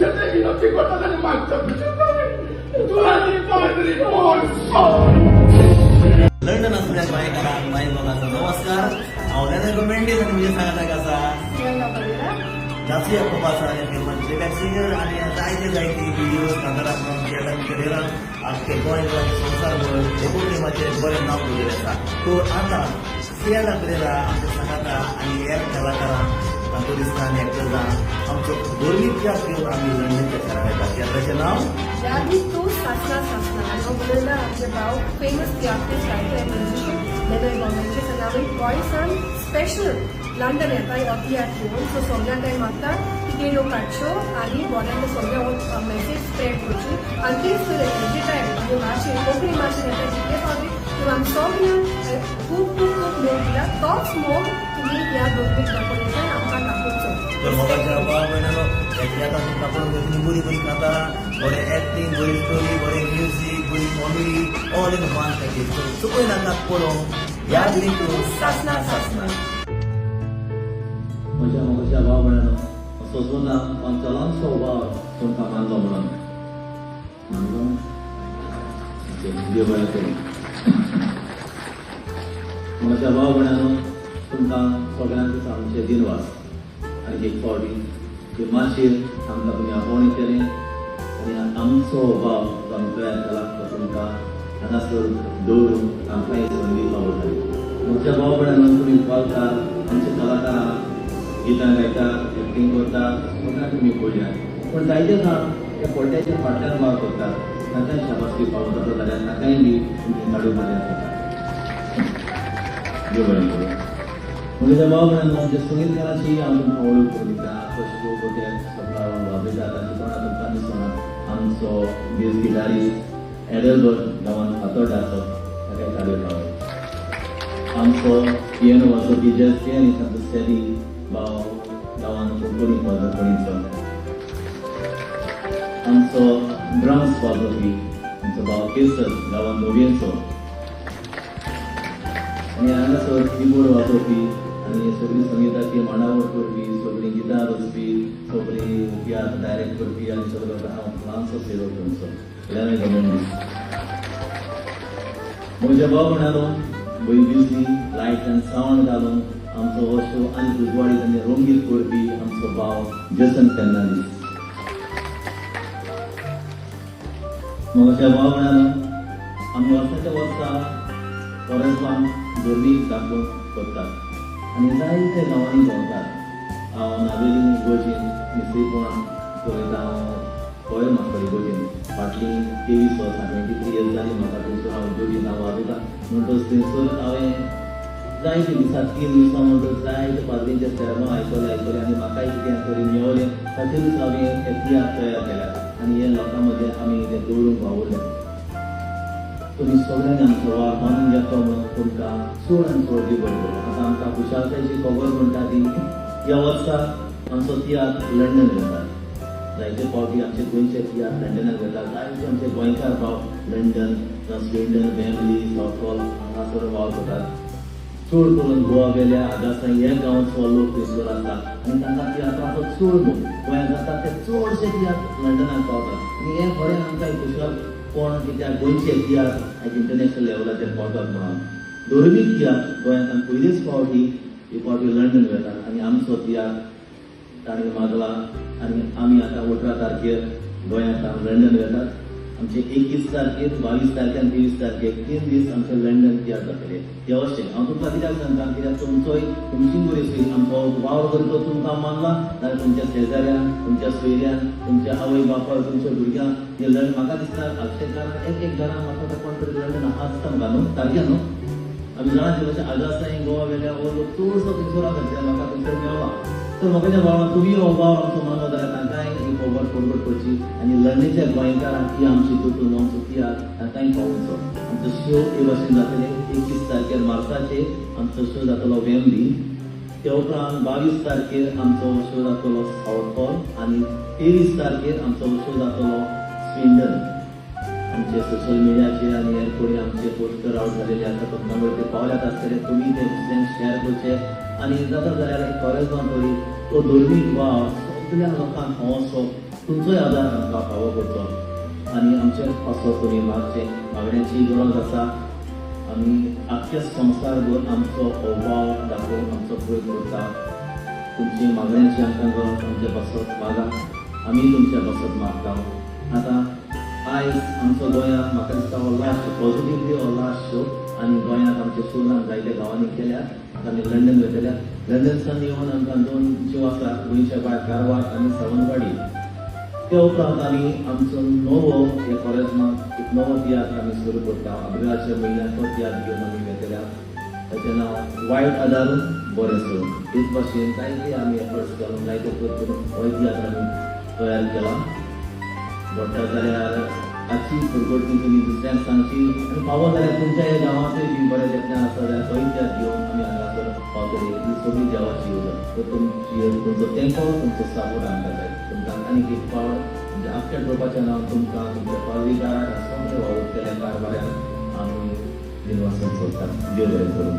विनंती करतात आणि मागतात लंडन असल्या गोंयकारांक माय बाबाचो नमस्कार. हांव नरेंद्र मेंढे म्हणजे सांगता कसा जास्ती खूप आसा फिल्मांचे सिंगर आणि जायते व्हिडिओज कांतारांत केला करियरान आख्खे गोंय संवसारभर एकूण टिमाचे बरें नांव दवरिल्लें आसा. तो आतां सियाला करियरा आमच्या सांगाता आनी हेर कलाकारांक तातूंत एक्टर्सांक आमचो गोरमीत त्याग घेवन आमी लंडनच्या शारान येतात. केन्नाचें नांव यादी तो सासना हांव उलयता आमचे भाव famous artist writer end musician देवय गोंयांचे सनावय गोंयसान स्पेशल लंडन येताय अभियान घेवन. सो सगळ्यांक हांवें मागता तिकेट्यो काडच्यो आनी गोंयांत सगळ्या मेसेज स्प्रेड करची आनी तेच तरेन एवरी टायम आमी भाशेन कोंकणी भाशेन येता जितके फावटी किंवा आमी सगळ्यांक खूब खूब खूब मोग दिला. तोच मोग तुमी ह्या गोष्टीक दाखोवपाक आमकां दाखोवचो. तर म्हाका जेवपा मेळना एकल्याक तापण बरी बरी कांतारां बरें एक्टींग बरी स्टोरी बरें म्युजीक बरी comedy all in one package. So चुकय नाका पळोवंक या दिनी तूं सासना सासना. म्हज्या मोगाच्या भाव भयणांनो, सोजूना पंचलांचो वाव तुमकां मानलो म्हणून देव बरें करूं. म्हज्या भाव भयणांनो, तुमकां सगळ्यांक आमचे दिनवास आनी एक फावटी मातशें आमकां तुमी आपोवणें केलें आनी आमचो भाव जो आमी तयार केला तो तुमकां हांगासर दवरून आमकां एक संदी आवडटाली. म्हज्या भाव भयणांनो, तुमी पावतात आमचे कलाकारां गितां गायता एक्टींग करता सगळ्यांक तुमी पळया. पूण जायते जाण त्या पड्ड्याच्या फाटल्यान वावर करतात. तांकांय शाबासकी पावता जाल्यार ताकाय बी तुमची काडू मारल्या जाता. देव बरें करूं. म्हज्या भाव भयणांनो, आमच्या संगीतकारांची हांव तुमकां वळख करून दिता. कशें तूं ते सगळा वाजयता तांचे तोंडां तुमकां दिसना आमचो बेज गिटारिस्ट एडलबर्ट गांवांत फातोड्डा आसा ताकाय काडयो पावय. आमचो पियानो वाजोवपी जॅझ पियानिस्ट सेली भाव गांवांत कोंकणी वाजोवणीचो. आमचो ड्रम्स वाजोवपी आमचो भाव केसर गांवांत नोव्येचो. आनी हांगासर किबोर्ड वाजोवपी आनी सगळी संगीताची मांडावळ करपी सगळीं गितां रचपी सगळीं तियात्र डायरेक्ट करपी आनी सगळो ल्हानसो सेवक तुमचो इलाने गमेंडी. म्हज्या भाव भयणांनो, बरी म्युजीक लायट आनी सावंड घालून आमचो हो शो आनी उजवाडीत आनी रंगीत करपी आमचो भाव जसन फेर्नांडीस. म्हज्या भाव भयणांनो, आमी वर्साच्या वर्सा फॉरेस्टान गोरमीत दाखोवन करतात आनी जायते गांवांनी भोंवतात. हांव नावेली गोजीन मिसळीपण चलयता. हांव गोंय मास्तर गोजीन फाटलीं 23 वर्सां 23 इयर्स जालीं म्हाका थंयसर हांव गोजीन हांव वाजयता. म्हणटच थंयसर हांवें जायते दिसा 3 दिसां म्हणटच जायते पाद्रींचे सेरेमो आयकले आनी म्हाकाय कितें तरी मेळ्ळें. ताचेरूच हांवें एक तियात्र तयार केल्या आनी हे लोकां मदें आमी तें दवरूंक वावुरलें. तुमी सगळ्यांनी आमचो वावर मानून घेतलो म्हणून तुमकां चड आनी चड देव बरें करूं. आतां आमकां खुशालकायेची खबर म्हणटा ती ह्या वर्सा आमचो तियात्र लंडन वता. जायते फावटी आमचे गोंयचे तियात्र लंडनाक वता. जायते आमचे गोंयकार भाव लंडन स्विडन वेम्बली सॉफ्टबॉल हांगासर वावर करतात. चड करून गोवा गेल्या आगासा हे गांवचो लोक थंयसर आसा आनी तांकां तियात्राचो चड मोग गोंयांत जाता ते चडशे तियात्र लंडनाक पावतात. आनी हें खरें आमकां खुशाल कोण कित्याक गोंयचे तियात्र आज इंटरनॅशनल लेवलाचेर पावतात म्हणून. धर्मीक तियात्र गोंयांत आमी पयलीच फावटी ही फावटी लंडन वेतात आनी आमचो तियात्र ताणें मागला आनी आमी आतां 18 तारखेर गोंयांत लंडन वेतात. आमचे 21 तारखेर 22 तारखेर आनी 23 तारखेर 3 दीस आमचे लंडन तियात्र जातले. हे अशें हांव तुमकां कित्याक सांगता कित्याक तुमची बरी सोय आमचो वावर करतो तुमकां मानला जाल्यार तुमच्या शेजाऱ्यान तुमच्या सोयऱ्यान तुमच्या आवय बापाय तुमच्या भुरग्यांक हे लंडन म्हाका दिसता आक्षेकारान एक घरान म्हाका कोण तरी लंडन आसता म्हाका न्हू तारखेर न्हू. आमी जाणां जशें आगासा गोवा वेगळ्या हो लोक चडसो थंयसर आसा म्हाका थंयसर मेळ्ळा. तर म्हाका भावान तुमी हो भाव आमचो मानलो जाल्यार तांकांय ही खबर फॉरवर्ड करची आनी लंडनच्या गोंयकारांक ही आमची तुटून आमचो तियात्र तांकांय पावोवचो. आमचो शो हे भाशेन जातले 21 तारखेर मार्चाचेर आमचो शो जातलो वेम्बली. ते उपरांत 22 तारखेर आमचो शो जातलो सावथ हॉल आनी 23 तारखेर आमचो शो जातलो स्विडन. आमचे सोशल मिडियाचेर आनी हेर कोणी आमचे पोस्टर आवट जालेले आसा तुमकां ते पावल्यात आसतले. तुमी ते दुसऱ्यांक शेअर करचे आनी जाता जाल्यार एक खरेंच थोडी तो धर्मीक वाव सगळ्या लोकांक हो असो तुमचोय आदार आमकां फावो करचो आनी आमचे पासो तुमी मागण्याची गरज आसा. आमी आख्खे संवसार भर आमचो अभाव दाखोवन आमचो प्रयत्न करता. तुमची मागण्याची आमकां गरज आमचे पासत मागा, आमी तुमच्या पासत मागता. आतां आयज आमचो गोंयांत म्हाका दिसता हो लास्ट पॉझिटिव्हली हो लास्ट शो आनी गोंयांत आमचे शोनान जायते गांवांनी केल्या. आमी लंडन वयतल्या. लंडनसान येवन आमकां 2 शो आसा, गोंयच्या भायर कारवार आनी सावंतवाडी. ते उपरांत आमी आमचो नवो हे कॉलेजमाक एक नवो तियात्र आमी सुरू करता. अब्रिलाच्या म्हयन्यात तो तियात्र घेवन आमी वेतल्या. ताचें नांव वायट आदारून बरें सोडून. तेच भाशेन जायते आमी एफर्ट्स घालून जायते करून हो तियात्र आमी तयार केला. घडटा जाल्यार हाची फुडगडणी तुमी दुसऱ्यांक सांगची आनी फावो जाल्यार तुमच्या ह्या गांवांतूय बी बरें यत्न आसा जाल्यार थंय तियात्र घेवन आमी हांगासर पावतली. ही सगळी देवाची येवजण. तर तुमचो तेंको तुमचो सपोर्ट आमकां जाय. तुमकां आनीक एक फावट म्हणजे आख्ख्या ग्रुपाच्या नांव तुमकां तुमच्या पालवीकाराक सगळे वावूरतल्या कारभाऱ्यांक आमी दिनवासन सोदतात. देव बरें करूं.